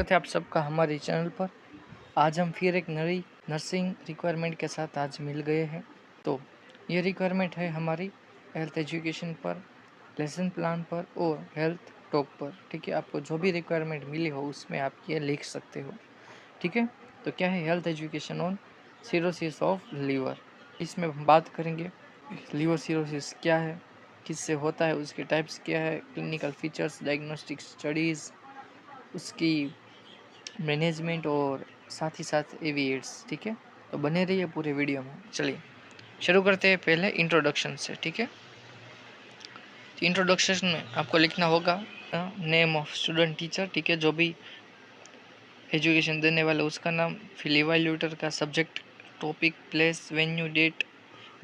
स्वागत है आप सबका हमारे चैनल पर। आज हम फिर एक नई नर्सिंग रिक्वायरमेंट के साथ आज मिल गए हैं। तो ये रिक्वायरमेंट है हमारी हेल्थ एजुकेशन पर, लेसन प्लान पर और हेल्थ टॉक पर। ठीक है, आपको जो भी रिक्वायरमेंट मिली हो उसमें आप ये लिख सकते हो। ठीक है, तो क्या है health education on cirrhosis of liver. इसमें हम बात करेंगे लीवर सिरोसिस क्या है, किससे होता है, उसके टाइप्स क्या है, क्लिनिकल फीचर्स, डायग्नोस्टिक स्टडीज़, उसकी मैनेजमेंट और साथ ही साथ एविएट्स। ठीक है, तो बने रहिए पूरे वीडियो में। चलिए शुरू करते हैं पहले इंट्रोडक्शन से। ठीक है, तो इंट्रोडक्शन में आपको लिखना होगा नेम ऑफ स्टूडेंट टीचर। ठीक है, जो भी एजुकेशन देने वाला उसका नाम, फिर इवैल्यूएटर का subject, topic, place, venue, date,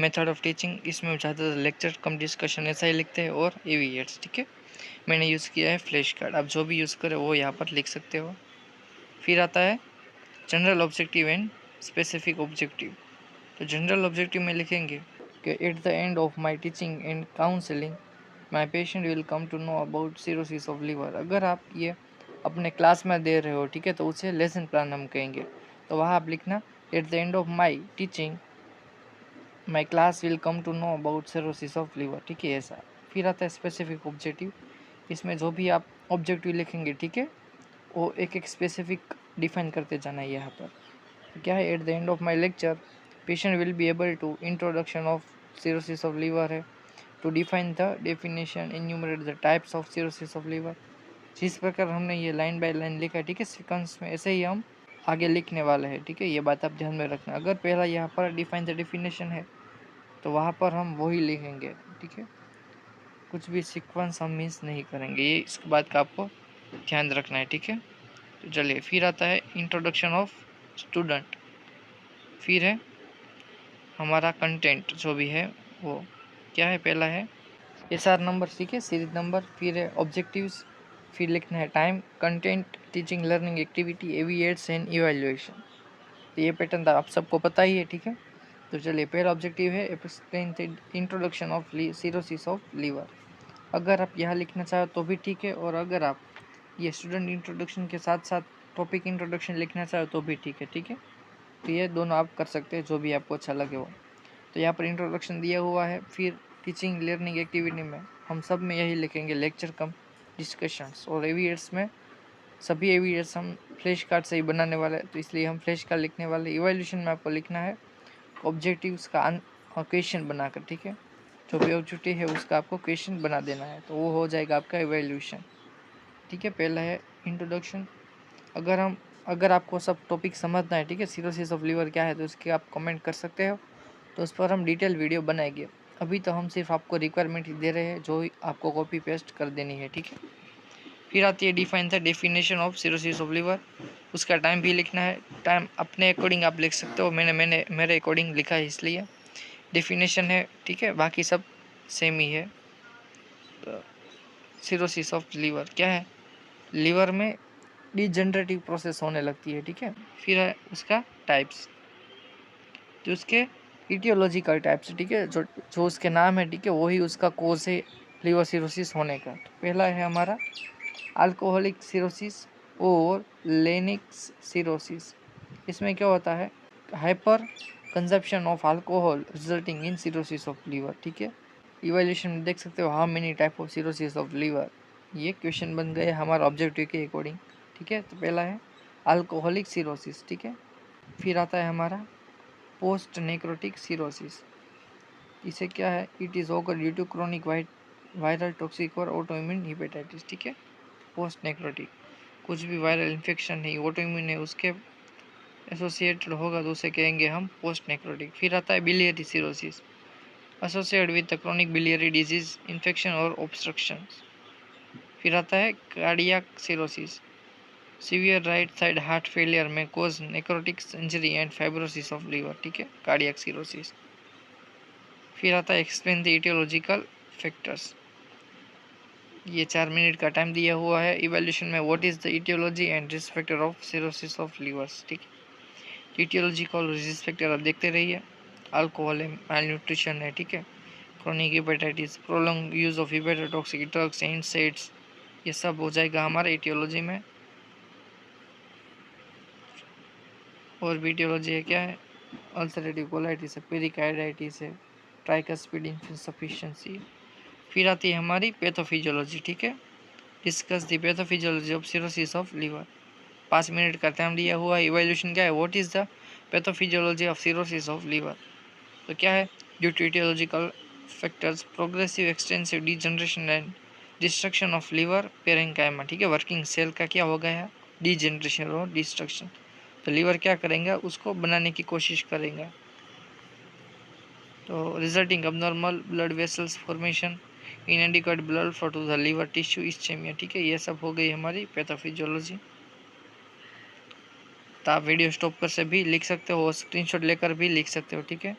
method of teaching. इसमें ज़्यादातर लेक्चर कम डिस्कशन ऐसा ही लिखते हैं, और एविएट्स। ठीक है, मैंने यूज़ किया है फ्लैश कार्ड, आप जो भी यूज़ करें वो यहाँ पर लिख सकते हो। फिर आता है general objective and specific objective. तो जनरल ऑब्जेक्टिव में लिखेंगे कि at the end of my teaching and counselling my patient will come to know about cirrhosis of liver. अगर आप ये अपने क्लास में दे रहे हो, ठीक है, तो उसे लेसन प्लान हम कहेंगे। तो वहाँ आप लिखना at the end of my teaching my class will come to know about cirrhosis of liver. ठीक है, ऐसा। फिर आता है स्पेसिफिक ऑब्जेक्टिव। इसमें जो भी आप ऑब्जेक्टिव लिखेंगे, ठीक है, वो एक एक स्पेसिफिक डिफाइन करते जाना है यहाँ पर। क्या है at the end of my lecture patient will be able to introduction of cirrhosis of liver है, to define the definition, enumerate the types of cirrhosis of liver. जिस प्रकार हमने ये लाइन बाय लाइन लिखा है, ठीक है, सीक्वेंस में, ऐसे ही हम आगे लिखने वाले हैं। ठीक है, ये बात आप ध्यान में रखना। अगर पहला यहाँ पर डिफाइन द डेफिनेशन है तो वहाँ पर हम वही लिखेंगे। ठीक है, कुछ भी सीक्वेंस हम मिस नहीं करेंगे, ये इस बात का आपको ध्यान रखना है। ठीक है, तो चलिए फिर आता है इंट्रोडक्शन ऑफ स्टूडेंट। फिर है हमारा कंटेंट जो भी है वो क्या है, पहला है SR नंबर, ठीक है, सीरीज नंबर। फिर है ऑब्जेक्टिव्स, फिर लिखना है time, content, teaching, learning activity, AV aids and evaluation. तो ये पैटर्न आप सबको पता ही है। ठीक है, तो चलिए पहला ऑब्जेक्टिव है explain the introduction of cirrhosis of liver. अगर आप यहाँ लिखना चाहो तो भी ठीक है, और अगर आप ये स्टूडेंट इंट्रोडक्शन के साथ साथ टॉपिक इंट्रोडक्शन लिखना चाहो तो भी ठीक है। ठीक है, तो ये दोनों आप कर सकते हैं, जो भी आपको अच्छा लगे वो। तो यहाँ पर इंट्रोडक्शन दिया हुआ है। फिर टीचिंग लर्निंग एक्टिविटी में हम सब में यही लिखेंगे लेक्चर कम डिस्कशंस, और एविएट्स में सभी एविएट्स हम फ्लैश कार्ड से ही बनाने वाले हैं, तो इसलिए हम फ्लैश कार्ड लिखने वाले। इवैल्यूएशन में आपको लिखना है ऑब्जेक्टिव्स का क्वेश्चन बनाकर। ठीक है, जो भी ऑब्जेक्टिव है उसका आपको क्वेश्चन बना देना है, तो वो हो जाएगा आपका इवैल्यूएशन। ठीक है, पहला है इंट्रोडक्शन। अगर आपको सब टॉपिक समझना है, ठीक है, सिरोसिस ऑफ लीवर क्या है, तो उसके आप कमेंट कर सकते हो, तो उस पर हम डिटेल वीडियो बनाएंगे। अभी तो हम सिर्फ आपको रिक्वायरमेंट ही दे रहे हैं, जो आपको कॉपी पेस्ट कर देनी है। ठीक है, फिर आती है define the definition of cirrhosis of liver. उसका टाइम भी लिखना है, टाइम अपने अकॉर्डिंग आप लिख सकते हो, मैंने मेरे अकॉर्डिंग लिखा है इसलिए। डेफिनेशन है, ठीक है, बाकी सब सेम ही है। तो सिरोसिस ऑफ लीवर क्या है, लीवर में डिजनरेटिव प्रोसेस होने लगती है। ठीक है, फिर है उसका टाइप्स, जो उसके इटियोलॉजिकल टाइप्स, ठीक है, जो उसके नाम है, ठीक है, वही उसका कोज है लीवर सिरोसिस होने का। तो पहला है हमारा अल्कोहलिक सिरोसिस और लेनिक्स सिरोसिस। इसमें क्या होता है, hyper consumption of alcohol resulting in cirrhosis of liver. ठीक है, इवैल्यूएशन में देख सकते हो how many type of cirrhosis of liver, ये क्वेश्चन बन गए हमारा ऑब्जेक्टिव के अकॉर्डिंग। ठीक है, तो पहला है अल्कोहलिक सिरोसिस। ठीक है, फिर आता है हमारा पोस्ट नेक्रोटिक सिरोसिस। इसे क्या है, it is occur due to chronic viral toxic और ऑटोइम्यून हिपेटाइटिस। ठीक है, पोस्ट नेक्रोटिक कुछ भी वायरल इन्फेक्शन नहीं, ऑटोइम्यून है, उसके एसोसिएटेड होगा तो उसे कहेंगे हम पोस्ट नेक्रोटिक। फिर आता है biliary cirrhosis, associated with the chronic biliary disease, infection और ऑब्स्ट्रक्शन। फिर आता है cardiac cirrhosis, severe right side heart failure में cause necrotic injury and fibrosis of liver. ठीक है, कार्डियक सिरोसिस। फिर आता है एक्सप्लेन द इटियोलॉजिकल फैक्टर्स, ये 4 मिनट का टाइम दिया हुआ है। इवैल्यूएशन में what is the etiology and risk factor of cirrhosis of livers. ठीक है, इटियोलॉजी का रिस्क फैक्टर आप देखते रहिए, अल्कोहल है, माल न्यूट्रिशन है, ठीक है, chronic hepatitis, prolong use of hepatotoxic drugs and seds, ये सब हो जाएगा हमारे इटियोलॉजी में। और वीडियोलॉजी है क्या है, अल्सरेटिव कोलाइटिस है, पेरिकार्डाइटिस है, ट्राइकस्पिड इनसफिशिएंसी। फिर आती है हमारी पैथोफिजियोलॉजी, ठीक है। Discuss the pathophysiology of cirrhosis of liver. 5 minute का टाइम दिया हुआ। इवैल्यूएशन क्या है, what is the pathophysiology of cirrhosis of liver. तो क्या है, due to etiological factors, progressive extensive degeneration and destruction of liver parenchyma, ठीक है। वर्किंग सेल का क्या हो गया, डीजनरेशन और डिस्ट्रक्शन। तो लीवर क्या करेंगे, उसको बनाने की कोशिश करेंगे। तो resulting abnormal blood vessels formation, inadequate blood flow to the liver tissue ischemia, ठीक है। ये सब हो गई हमारी पैथोफिजियोलॉजी। तो आप वीडियो स्टॉप कर से भी लिख सकते हो, स्क्रीनशॉट लेकर भी लिख सकते हो, ठीक है।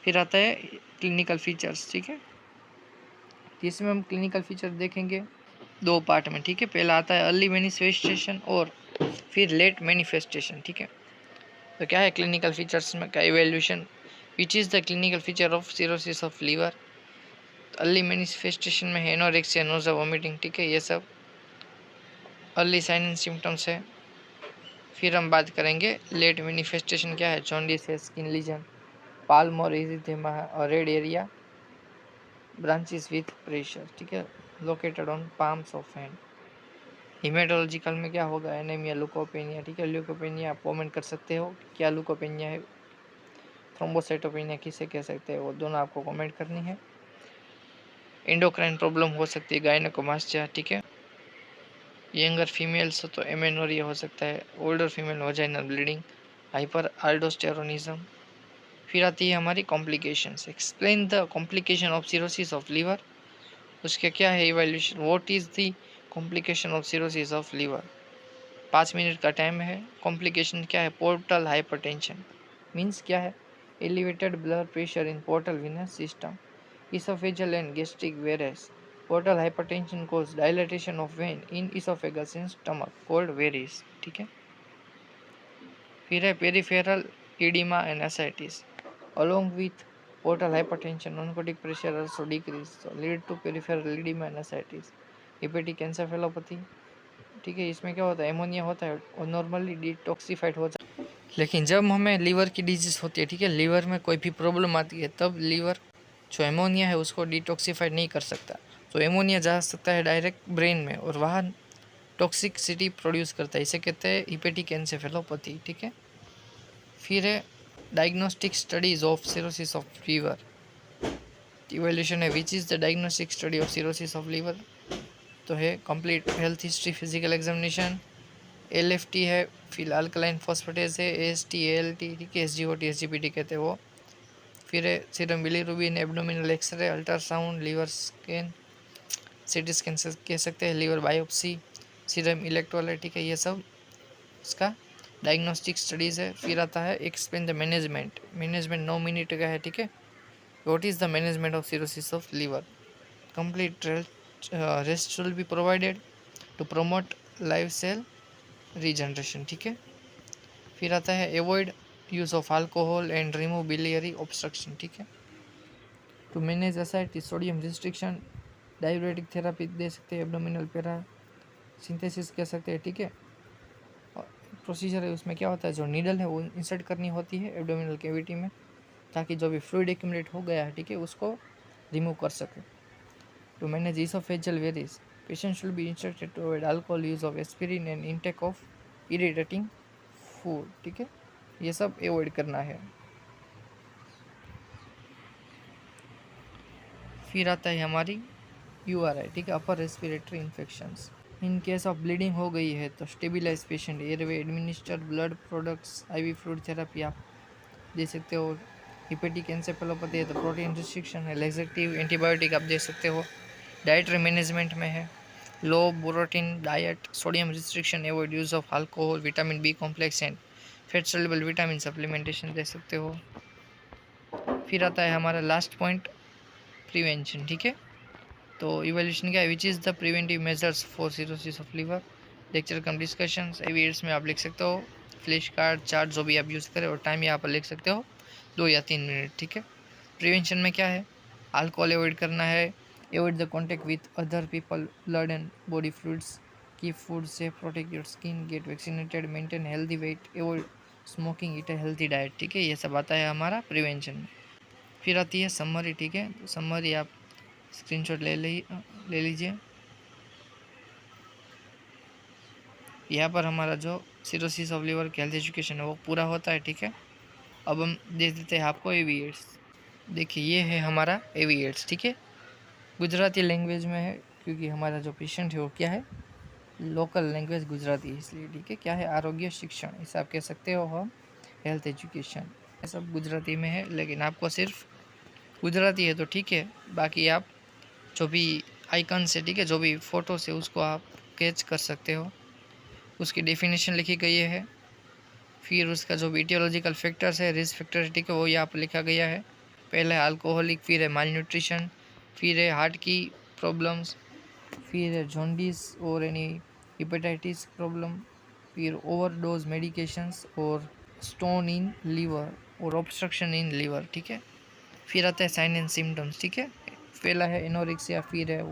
फिर आता है क्लिनिकल फीचर्स, ठीक है। तो इसमें हम क्लिनिकल फीचर देखेंगे 2 पार्ट में, ठीक है। पहला आता है अर्ली मैनिफेस्टेशन और फिर लेट मैनिफेस्टेशन, ठीक है। तो क्या है क्लिनिकल फीचर्स में का evaluation, which is the clinical feature of cirrhosis of liver. Early manifestation में है एनोरेक्सिया, नोज़ा, वॉमिटिंग, ठीक है। ये सब अर्ली साइन एंड सिम्टम्स है। फिर हम बात करेंगे लेट मैनिफेस्टेशन क्या है, जॉन्डिस है, स्किन लीजन, पाल्म और एरिथेमा और red area, branches with pressure, ठीक है, located on palms of hand. Haematological में क्या होगा, एनीमिया, ल्यूकोपेनिया, ठीक है। ल्यूकोपेनिया आप कमेंट कर सकते हो क्या ल्यूकोपेनिया है, थ्रोम्बोसाइटोपेनिया किसे कह सकते हैं, वो दोनों आपको कमेंट करनी है। एंडोक्राइन प्रॉब्लम हो सकती है, गायनेकोमास्टिया, ठीक है। यंगर फीमेल्स तो एमेनोरिया हो सकता है, older female vaginal bleeding, hyperaldosteronism. फिर आती है हमारी complications. Explain the complication of cirrhosis of liver. उसके क्या है evaluation, what is the complication of cirrhosis of liver. 5 minute का टाइम है। कॉम्प्लिकेशन क्या है, पोर्टल हाइपरटेंशन मीन्स क्या है, elevated blood pressure in portal venous system, esophageal and gastric, whereas portal hypertension causes dilatation of vein in esophagus and stomach called varices, ठीक है। फिर है peripheral edema and ascites, along with portal hypertension oncotic pressure also decrease, so lead to peripheral edema and ascites। hepatic encephalopathy, ठीक है। इसमें क्या होता है, एमोनिया होता है और नॉर्मली डिटॉक्सिफाइड हो जाता है, लेकिन जब हमें लीवर की डिजीज होती है, ठीक है, लीवर में कोई भी प्रॉब्लम आती है, तब लीवर जो एमोनिया है उसको डिटॉक्सिफाइड नहीं कर सकता। तो एमोनिया जा सकता है डायरेक्ट ब्रेन में और वहाँ टॉक्सिसिटी प्रोड्यूस करता है, इसे कहते हैं हिपेटिक एन्सेफेलोपैथी, ठीक है। फिर है diagnostic studies of cirrhosis of liver. Evaluation है, which is the diagnostic study of cirrhosis of liver. तो है complete health history, physical examination, LFT है, फिर अल्कलाइन फॉस्फेटेज है, AST, ALT, ठीक है, SGOT, SGPT कहते हैं वो। फिर है serum bilirubin, abdominal x-ray, ultrasound, liver scan, CT scan कह सकते हैं, लीवर बायोप्सी, सीरम इलेक्ट्रोलाइट, ठीक है। ये सब इसका डायग्नोस्टिक स्टडीज़ है। फिर आता है explain the management. Management 9 minute का है, ठीक है। What is the management of cirrhosis of liver. Complete rest will be provided to promote live cell regeneration, ठीक है। फिर आता है avoid use of alcohol and remove biliary obstruction, ठीक है। To manage ascites, sodium restriction, diuretic therapy दे सकते हैं, एब्डोमिनल पैरा सिंथेसिस कह सकते हैं, ठीक है। प्रोसीजर है, उसमें क्या होता है, जो नीडल है वो इंसर्ट करनी होती है एब्डोमिनल कैविटी में, ताकि जो भी फ्लूइड एक्यूमुलेट हो गया है, ठीक है, उसको रिमूव कर सके। To manage oesophageal varices, patient should be instructed to avoid alcohol, use of aspirin and intake of irritating food, ठीक है। ये सब अवॉइड करना है। फिर आता है हमारी URI, ठीक है, upper respiratory infections. In case of bleeding हो गई है तो stabilise patient, airway, administer blood products, IV fluid therapy आप दे सकते हो। हिपेटिक एन्सेफेलोपैथी है तो प्रोटीन रिस्ट्रिक्शन है, लेक्सेटिव एंटीबायोटिक आप दे सकते हो। डाइटरी मैनेजमेंट में है low protein diet, sodium restriction, avoid use of alcohol, vitamin B complex and fat soluble vitamin supplementation दे सकते हो। फिर आता है हमारा लास्ट पॉइंट, प्रिवेंशन, ठीक है। तो इवैल्यूएशन क्या है, which is the preventive measures for cirrhosis of liver. Lecture cum discussions, AV aids में आप लिख सकते हो, फ्लैश कार्ड, चार्ट जो भी आप यूज़ करें, और टाइम यहाँ पर लिख सकते हो 2 या 3 मिनट, ठीक है। प्रिवेंशन में क्या है, अल्कोहल अवॉइड करना है, avoid the contact with other people, blood and body fluids, keep food safe, protect your skin, get vaccinated, maintain healthy weight, avoid smoking, eat A healthy diet, ठीक है, ये सब आता है हमारा प्रिवेंशन में। फिर आती है समरी, ठीक है, तो समरी आप स्क्रीनशॉट ले लीजिए। यहाँ पर हमारा जो सिरोसिस ऑफ लीवर के हेल्थ एजुकेशन है वो पूरा होता है, ठीक है। अब हम दे देते हैं आपको एवीएट्स। देखिए ये है हमारा एवीएट्स, ठीक है, गुजराती लैंग्वेज में है क्योंकि हमारा जो पेशेंट है वो क्या है, लोकल लैंग्वेज गुजराती है, इसलिए ठीक है। क्या है, आरोग्य शिक्षण, इसे आप कह सकते हो हम हेल्थ एजुकेशन, ये सब गुजराती में है, लेकिन आपको सिर्फ गुजराती है तो ठीक है, बाकी आप जो भी आइकन से, ठीक है, जो भी फ़ोटो से उसको आप कैच कर सकते हो। उसकी डेफिनेशन लिखी गई है, फिर उसका जो भी इटियोलॉजिकल फैक्टर्स है, रिस्क फैक्टर, ठीक है, वो यहाँ पर लिखा गया है। पहले है अल्कोहलिक, फिर है माल न्यूट्रिशन, फिर है हार्ट की प्रॉब्लम्स, फिर है जॉन्डिस और एनी हेपेटाइटिस प्रॉब्लम, फिर ओवरडोज मेडिकेशंस और स्टोन इन लीवर और ऑब्स्ट्रक्शन इन लीवर, ठीक है। फिर आता है साइन एंड सिम्टम्स, ठीक है। पहला है एनोरेक्सिया, फिर है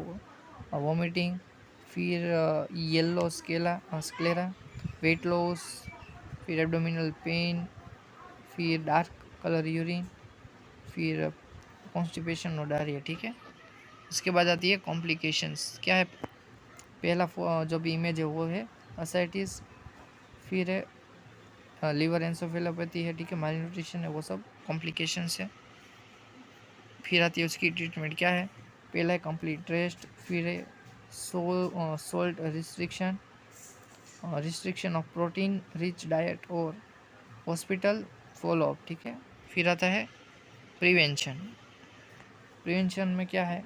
वोमिटिंग, फिर येलो स्क्लेरा, वेट लॉस, फिर एब्डोमिनल पेन, फिर डार्क कलर यूरिन, फिर कॉन्स्टिपेशन और डायरिया, ठीक है। इसके बाद आती है कॉम्प्लिकेशंस। क्या है, पहला जो भी इमेज है वो है असाइटिस, फिर है लीवर एंसोफेलोपैथी है, ठीक है, माल न्यूट्रिशन है, वो सब कॉम्प्लिकेशंस है। फिर आती है उसकी ट्रीटमेंट, क्या है, पहला है कंप्लीट रेस्ट, फिर है salt restriction of protein rich diet और हॉस्पिटल फॉलोअप, ठीक है। फिर आता है प्रिवेंशन। प्रिवेंशन में क्या है,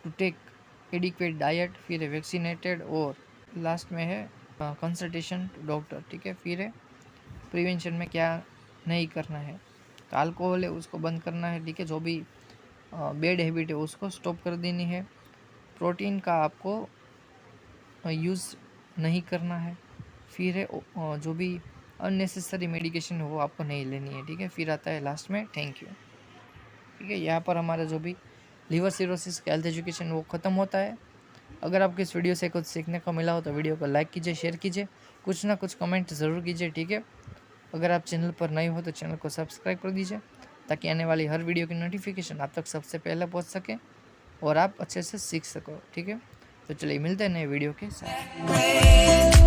टू टेक एडिक्वेट डाइट, फिर है वैक्सीनेटेड और लास्ट में है कंसल्टेशन टू डॉक्टर, ठीक है। फिर है प्रिवेंशन में क्या नहीं करना है, तो अल्कोहल है उसको बंद करना है, ठीक है, जो भी बैड हैबिट है उसको स्टॉप कर देनी है। प्रोटीन का आपको यूज़ नहीं करना है। फिर है जो भी अननेसेसरी मेडिकेशन है वो आपको नहीं लेनी है, ठीक है। फिर आता है लास्ट में थैंक यू, ठीक है। यहाँ पर हमारा जो भी लीवर सिरोसिस का हेल्थ एजुकेशन वो ख़त्म होता है। अगर आपको इस वीडियो से कुछ सीखने को मिला हो तो वीडियो को लाइक कीजिए, शेयर कीजिए, कुछ ना कुछ कमेंट ज़रूर कीजिए, ठीक है। अगर आप चैनल पर नए हो तो चैनल को सब्सक्राइब कर दीजिए ताकि आने वाली हर वीडियो की नोटिफिकेशन आप तक सबसे पहले पहुंच सके और आप अच्छे से सीख सको, ठीक है। तो चलिए मिलते हैं नए वीडियो के साथ।